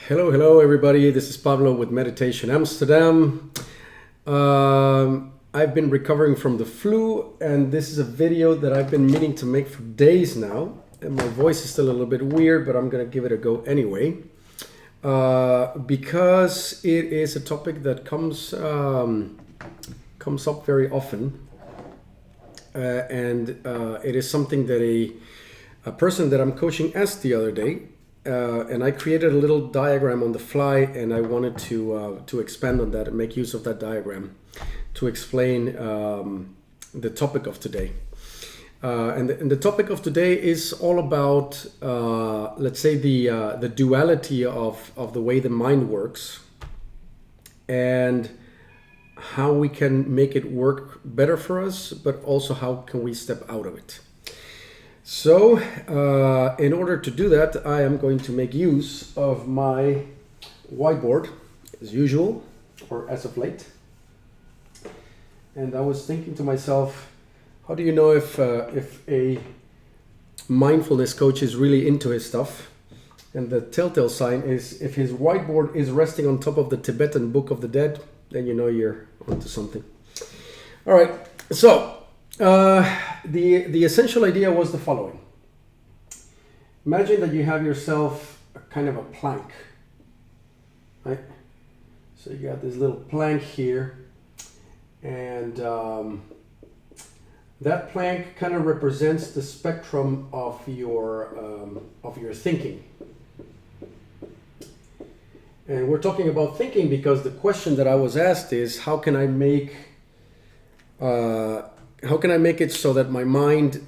Hello, everybody. This is Pablo with Meditation Amsterdam. I've been recovering from the flu, and this is a video that I've been meaning to make for days now. And my voice is still a little bit weird, but I'm going to give it a go anyway. Because it is a topic that comes up very often. And it is something that a person that I'm coaching asked the other day. And I created a little diagram on the fly, and I wanted to expand on that and make use of that diagram to explain the topic of today. And the topic of today is all about, let's say, the duality of the way the mind works and how we can make it work better for us, but also how can we step out of it. So, in order to do that, I am going to make use of my whiteboard, as usual, or as of late. And I was thinking to myself, how do you know if a mindfulness coach is really into his stuff? And the telltale sign is if his whiteboard is resting on top of the Tibetan Book of the Dead, then you know you're onto something. All right, so the essential idea was the following. Imagine that you have yourself a kind of a plank, right? So you got this little plank here, and that plank kind of represents the spectrum of your thinking. And we're talking about thinking because the question that I was asked is, how can I make it so that my mind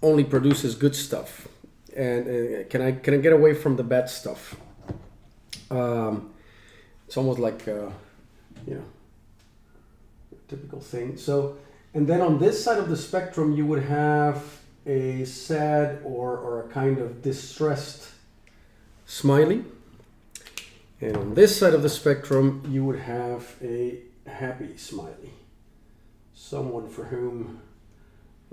only produces good stuff, and can I get away from the bad stuff? It's almost like typical thing. So, and then on this side of the spectrum, you would have a sad or a kind of distressed smiley, and on this side of the spectrum, you would have a happy smiley. Someone for whom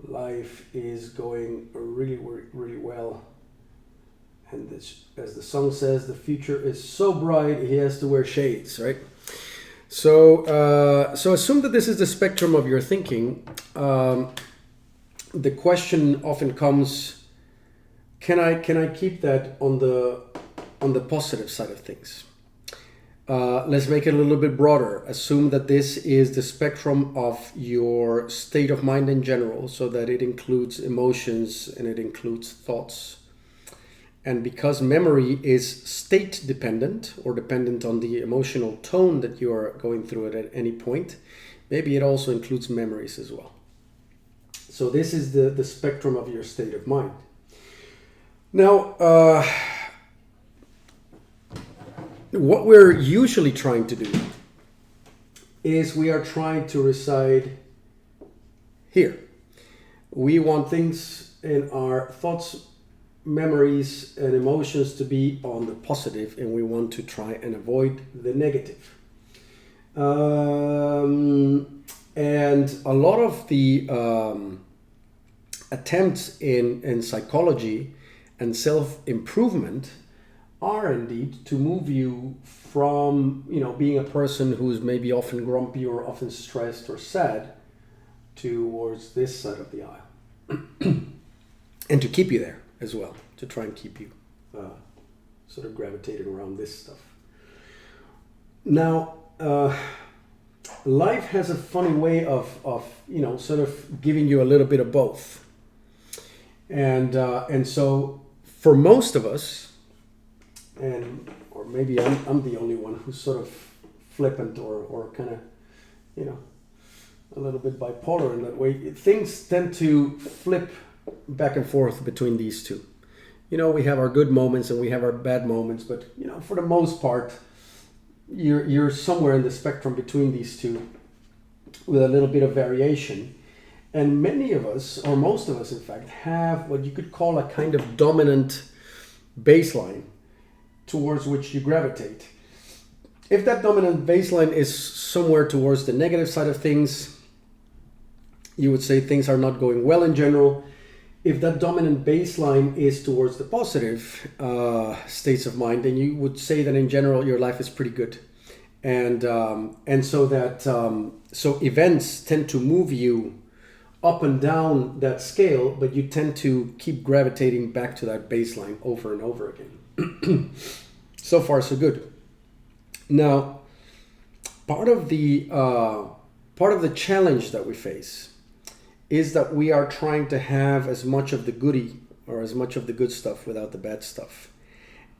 life is going really, really well. And this, as the song says, the future is so bright, he has to wear shades, right? So assume that this is the spectrum of your thinking. The question often comes, can I keep that on the positive side of things? Let's make it a little bit broader. Assume that this is the spectrum of your state of mind in general, so that it includes emotions and it includes thoughts. And because memory is state dependent or dependent on the emotional tone that you are going through it at any point, maybe it also includes memories as well. So this is the spectrum of your state of mind. Now, what we're usually trying to do is we are trying to reside here. We want things in our thoughts, memories, and emotions to be on the positive, and we want to try and avoid the negative. And a lot of the attempts in psychology and self-improvement are indeed to move you from, being a person who's maybe often grumpy or often stressed or sad towards this side of the aisle. And to keep you there as well, to try and keep you sort of gravitating around this stuff. Now, life has a funny way of sort of giving you a little bit of both. And so for most of us, or maybe I'm the only one who's sort of flippant or kind of, a little bit bipolar in that way. Things tend to flip back and forth between these two. We have our good moments and we have our bad moments, but for the most part, you're somewhere in the spectrum between these two with a little bit of variation. And many of us, or most of us in fact, have what you could call a kind of dominant baseline towards which you gravitate. If that dominant baseline is somewhere towards the negative side of things, you would say things are not going well in general. if that dominant baseline is towards the positive states of mind, then you would say that in general your life is pretty good, and so that so events tend to move you up and down that scale, but you tend to keep gravitating back to that baseline over and over again. So far, so good. Now, part of the challenge that we face is that we are trying to have as much of the goodie or as much of the good stuff without the bad stuff.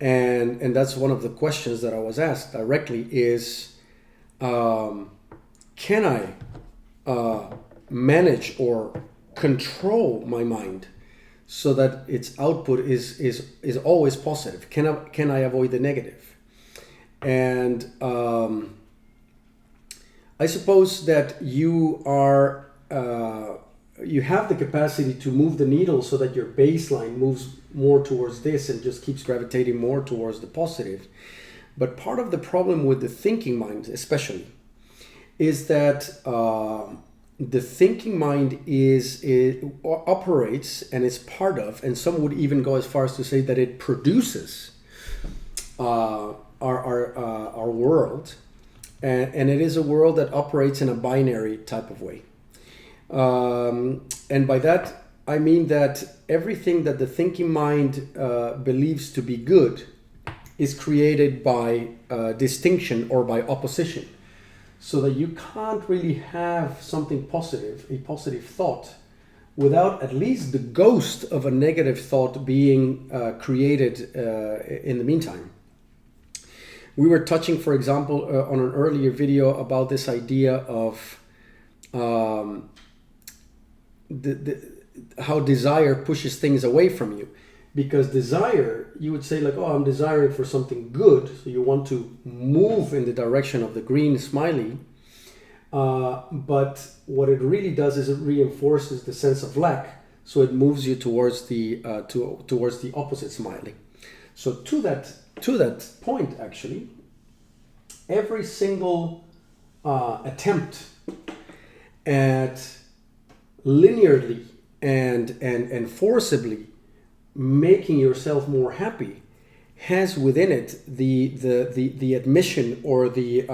And that's one of the questions that I was asked directly is, can I manage or control my mind so that its output is always positive? Can I avoid the negative? And I suppose that you are you have the capacity to move the needle so that your baseline moves more towards this and just keeps gravitating more towards the positive. But part of the problem with the thinking mind, especially, is that the thinking mind it operates and is part of, and some would even go as far as to say that it produces our world, and it is a world that operates in a binary type of way. And by that I mean that everything that the thinking mind believes to be good is created by distinction or by opposition. So that you can't really have something positive, a positive thought, without at least the ghost of a negative thought being created in the meantime. We were touching, for example, on an earlier video about this idea of how desire pushes things away from you. Because desire, you would say like, oh, I'm desiring for something good. So you want to move in the direction of the green smiley. But what it really does is it reinforces the sense of lack. So it moves you towards the towards the opposite smiley. So to that point, actually, every single attempt at linearly and forcibly making yourself more happy has within it the admission or the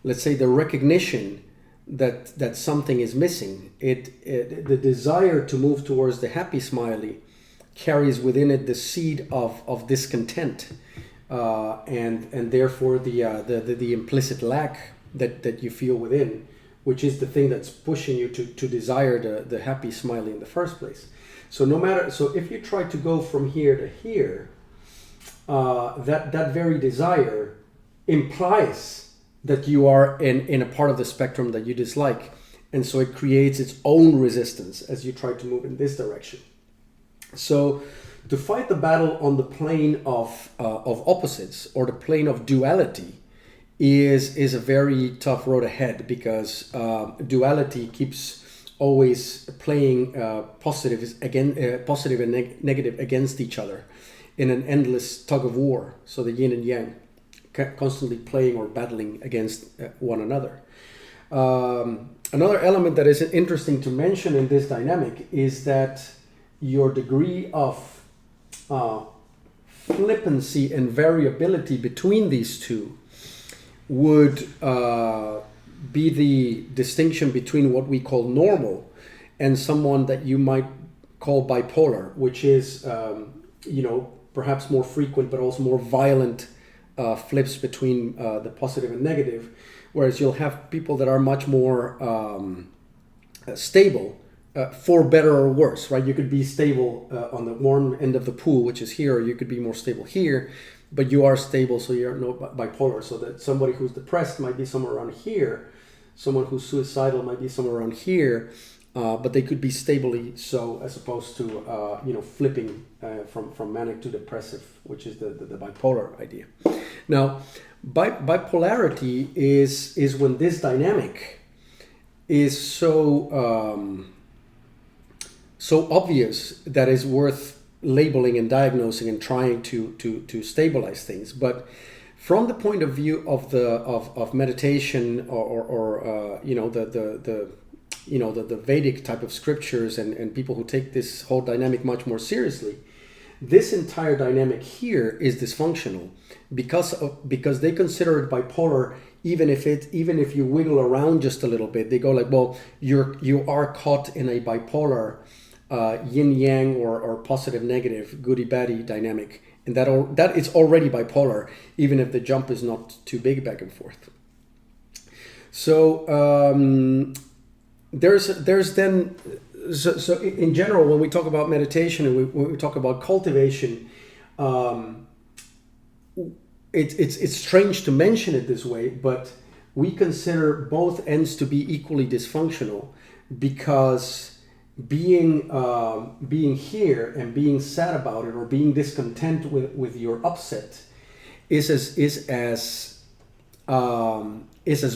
let's say the recognition that something is missing. The desire to move towards the happy smiley carries within it the seed of discontent, and therefore the implicit lack that you feel within, which is the thing that's pushing you to desire the happy smiley in the first place. So if you try to go from here to here, that very desire implies that you are in a part of the spectrum that you dislike, and so it creates its own resistance as you try to move in this direction. So to fight the battle on the plane of opposites, or the plane of duality, is a very tough road ahead, because duality keeps always playing positive and negative against each other in an endless tug of war. So the yin and yang constantly playing or battling against one another. Another element that is interesting to mention in this dynamic is that your degree of flippancy and variability between these two would be the distinction between what we call normal and someone that you might call bipolar, which is perhaps more frequent but also more violent flips between the positive and negative, whereas you'll have people that are much more stable, for better or worse, right? You could be stable on the warm end of the pool, which is here, or you could be more stable here, but you are stable, so you're not bipolar. So that somebody who's depressed might be somewhere around here, someone who's suicidal might be somewhere around here, but they could be stably so, as opposed to flipping from manic to depressive, which is the bipolar idea. Now, bipolarity is when this dynamic is so obvious that it's worth labeling and diagnosing and trying to stabilize things. But from the point of view of meditation or the the Vedic type of scriptures and people who take this whole dynamic much more seriously, this entire dynamic here is dysfunctional because they consider it bipolar. Even if you wiggle around just a little bit, they go like, well, you are caught in a bipolar yin yang or positive negative goody baddie dynamic, and that is already bipolar, even if the jump is not too big back and forth. So there's then so in general, when we talk about meditation and when we talk about cultivation, it's strange to mention it this way, but we consider both ends to be equally dysfunctional, because being here and being sad about it or being discontent with your upset is as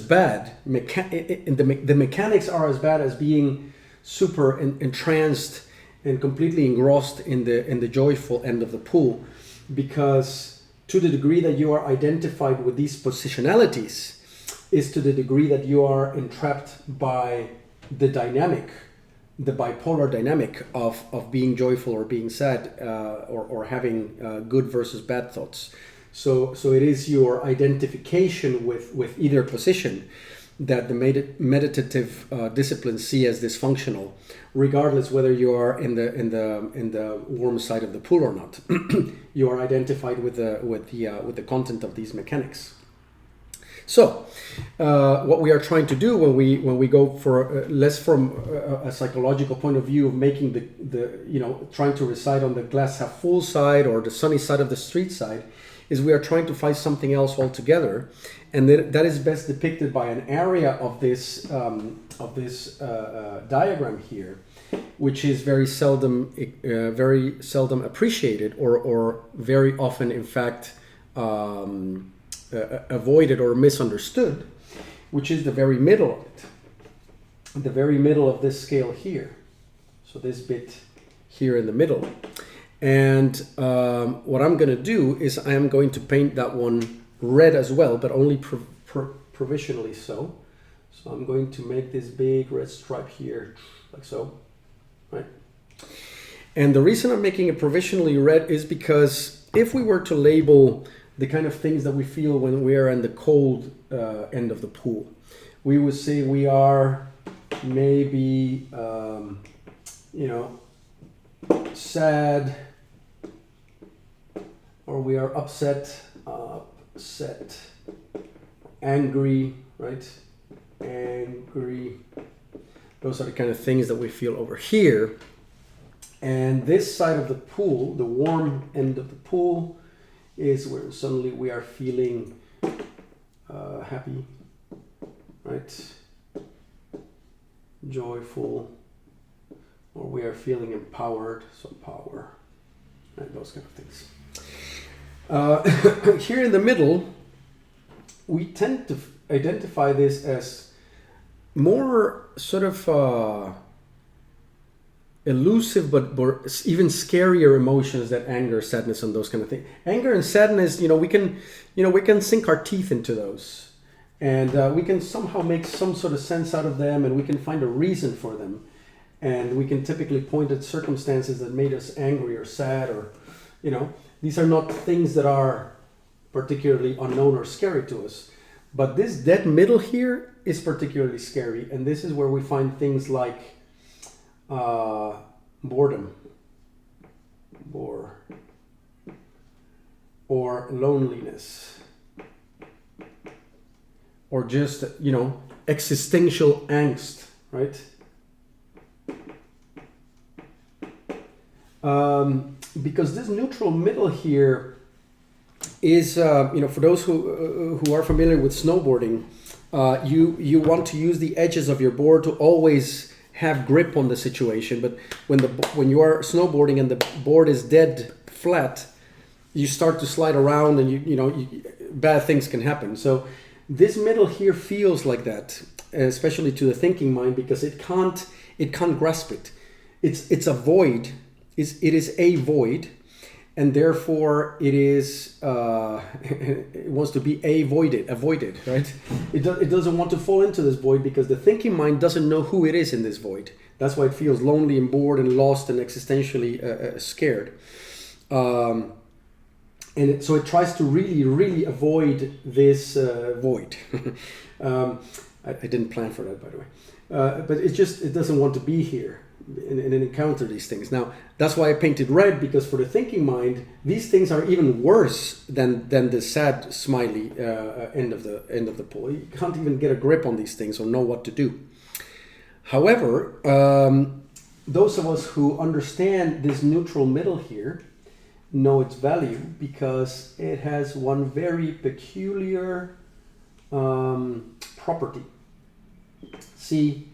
bad. The mechanics are as bad as being super entranced and completely engrossed in the joyful end of the pool, because to the degree that you are identified with these positionalities is to the degree that you are entrapped by the dynamic, the bipolar dynamic of being joyful or being sad, or having good versus bad thoughts. So it is your identification with either position that the meditative disciplines see as dysfunctional, regardless whether you are in the warm side of the pool or not. You are identified with the content of these mechanics. So what we are trying to do when we go for less from a psychological point of view of making the trying to reside on the glass half full side or the sunny side of the street side, is we are trying to find something else altogether, and that is best depicted by an area of this diagram here, which is very seldom appreciated, or very often, in fact, avoided or misunderstood, which is the very middle of it, the very middle of this scale here. So this bit here in the middle. And what I'm going to do is I am going to paint that one red as well, but only provisionally so. So I'm going to make this big red stripe here, like so, right? And the reason I'm making it provisionally red is because if we were to label the kind of things that we feel when we are in the cold end of the pool, we would say we are maybe, sad, or we are upset, angry, right? Angry. Those are the kind of things that we feel over here. And this side of the pool, the warm end of the pool, is where suddenly we are feeling happy, right? Joyful, or we are feeling empowered, so power, and those kind of things. Here in the middle, we tend to identify this as more sort of elusive, but even scarier emotions than anger, sadness, and those kind of things. Anger and sadness, we can sink our teeth into those, and we can somehow make some sort of sense out of them, and we can find a reason for them, and we can typically point at circumstances that made us angry or sad, or these are not things that are particularly unknown or scary to us. But this dead middle here is particularly scary, and this is where we find things like boredom, or loneliness, or just existential angst, right? Because this neutral middle here is, for those who are familiar with snowboarding, you want to use the edges of your board to always have grip on the situation. But when you are snowboarding and the board is dead flat, you start to slide around, and bad things can happen. So this middle here feels like that, especially to the thinking mind, because it can't grasp it. It's a void. It is a void, and therefore it is it wants to be avoided, right? It doesn't want to fall into this void because the thinking mind doesn't know who it is in this void. That's why it feels lonely and bored and lost and existentially scared. So it tries to really avoid this void. I didn't plan for that, by the way. But it doesn't want to be here and encounter these things. Now, that's why I painted red, because for the thinking mind, these things are even worse than the sad, smiley end of the pole. You can't even get a grip on these things or know what to do. However, those of us who understand this neutral middle here know its value, because it has one very peculiar property. See,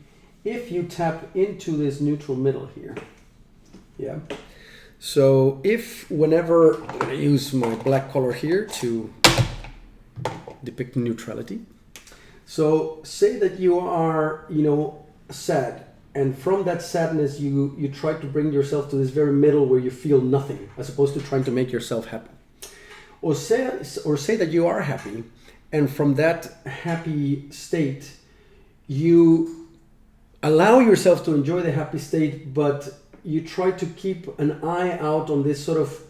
if you tap into this neutral middle here, yeah. So if whenever I use my black color here to depict neutrality, so say that you are, sad, and from that sadness you try to bring yourself to this very middle where you feel nothing, as opposed to trying to make yourself happy. Or say that you are happy, and from that happy state you allow yourself to enjoy the happy state, but you try to keep an eye out on this sort of,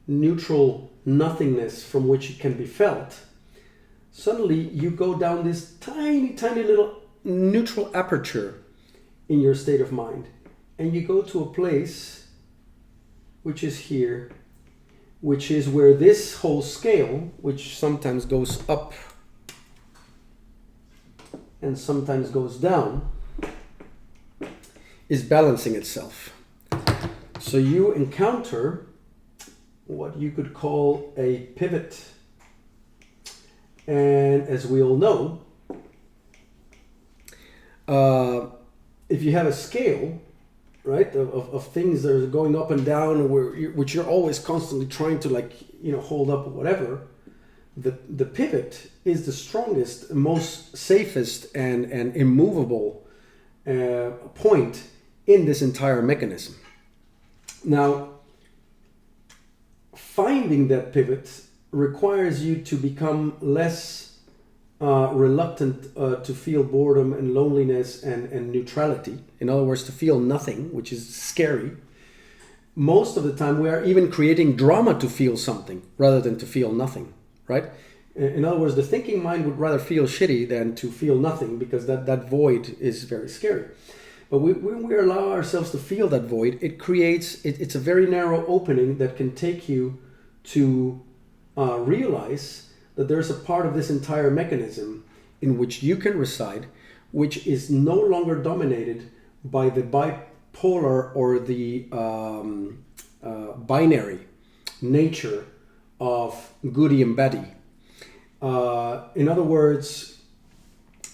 neutral nothingness from which it can be felt. Suddenly you go down this tiny little neutral aperture in your state of mind, and you go to a place which is here, which is where this whole scale, which sometimes goes up and sometimes goes down, is balancing itself. So you encounter what you could call a pivot. And as we all know, if you have a scale, right, of things that are going up and down, which you're always constantly trying to hold up or whatever, the pivot is the strongest, most safest and immovable point in this entire mechanism. Now, finding that pivot requires you to become less reluctant to feel boredom and loneliness and neutrality. In other words, to feel nothing, which is scary. Most of the time we are even creating drama to feel something rather than to feel nothing, right? In other words, the thinking mind would rather feel shitty than to feel nothing, because that void is very scary. But when we allow ourselves to feel that void, it's a very narrow opening that can take you to realize that there's a part of this entire mechanism in which you can reside, which is no longer dominated by the bipolar or the binary nature of goody and baddie. In other words,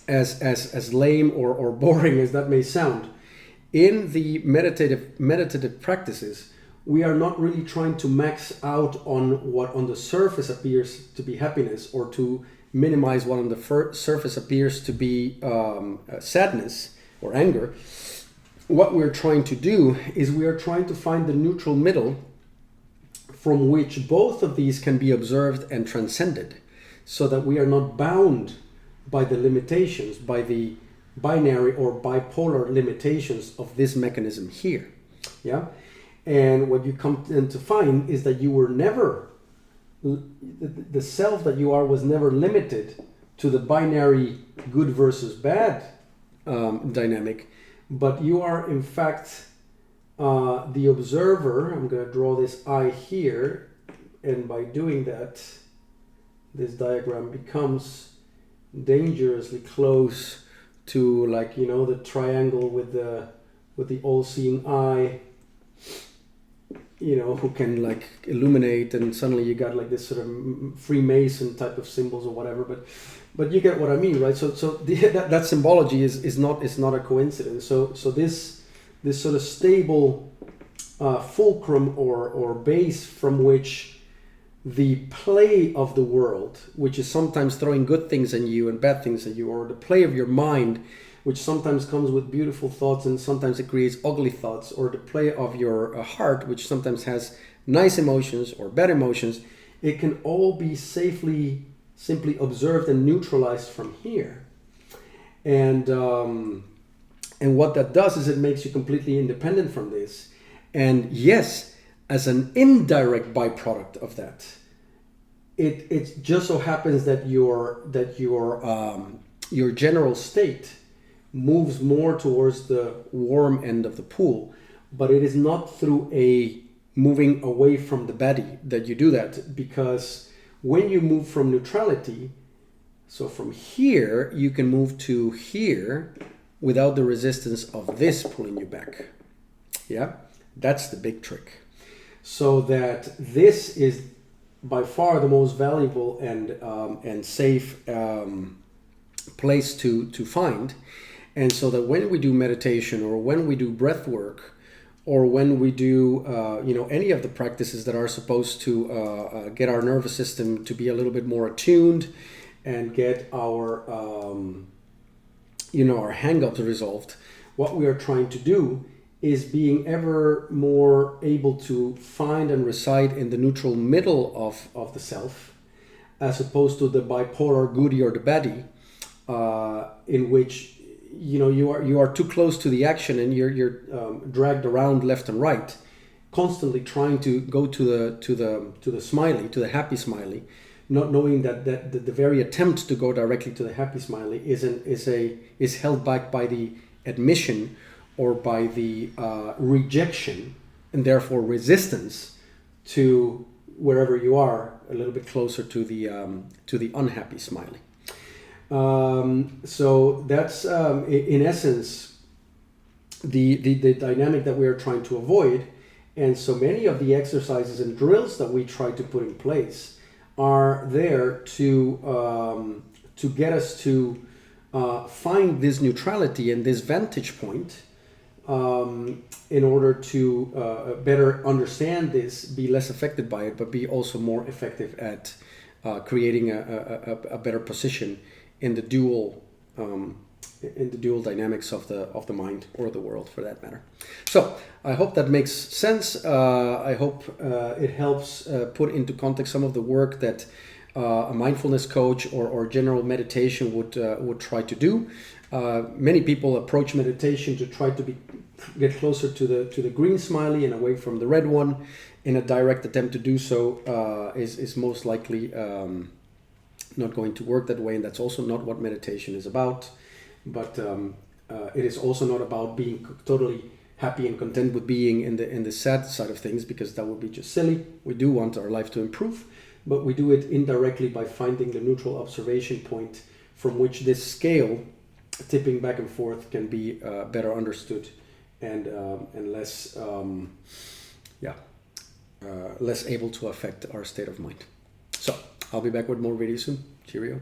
as lame or boring as that may sound, in the meditative practices, we are not really trying to max out on what on the surface appears to be happiness, or to minimize what on the surface appears to be sadness or anger. What we're trying to do is we are trying to find the neutral middle from which both of these can be observed and transcended, so that we are not bound by the limitations, by the binary or bipolar limitations of this mechanism here. Yeah. And what you come to find is that you were never, the self that you are was never limited to the binary good versus bad dynamic, but you are in fact the observer. I'm going to draw this eye here, and by doing that, this diagram becomes dangerously close to, like, the triangle with the all-seeing eye, who can like illuminate, and suddenly you got like this sort of Freemason type of symbols or whatever. But you get what I mean, right? So that symbology is not a coincidence. So this sort of stable fulcrum or base from which the play of the world, which is sometimes throwing good things at you and bad things at you, or the play of your mind, which sometimes comes with beautiful thoughts and sometimes it creates ugly thoughts, or the play of your heart, which sometimes has nice emotions or bad emotions, it can all be simply observed and neutralized from here. And what that does is it makes you completely independent from this. And yes, as an indirect byproduct of that, it just so happens that your general state moves more towards the warm end of the pool, but it is not through a moving away from the baddie that you do that, because when you move from neutrality, so from here you can move to here without the resistance of this pulling you back. Yeah, that's the big trick. So that this is by far the most valuable and safe place to find. And so that when we do meditation, or when we do breath work, or when we do any of the practices that are supposed to get our nervous system to be a little bit more attuned and get our our hang-ups resolved, what we are trying to do is being ever more able to find and reside in the neutral middle of the self, as opposed to the bipolar goodie or the baddie, in which you are too close to the action and you're dragged around left and right, constantly trying to go to the smiley, to the happy smiley, not knowing that the very attempt to go directly to the happy smiley is held back by the admission or by the rejection, and therefore resistance to wherever you are, a little bit closer to the unhappy smiley. So that's in essence the dynamic that we are trying to avoid. And so many of the exercises and drills that we try to put in place are there to get us to find this neutrality and this vantage point, in order to better understand this, be less affected by it, but be also more effective at creating a better position in the dual dynamics of the mind, or the world for that matter. So I hope that makes sense. I hope it helps put into context some of the work that a mindfulness coach or general meditation would try to do. Many people approach meditation to try to get closer to the green smiley and away from the red one. In a direct attempt to do so is most likely not going to work that way, and that's also not what meditation is about. But it is also not about being totally happy and content with being in the sad side of things, because that would be just silly. We do want our life to improve, but we do it indirectly by finding the neutral observation point from which this scale tipping back and forth can be better understood and less less able to affect our state of mind. So I'll be back with more videos soon. Cheerio.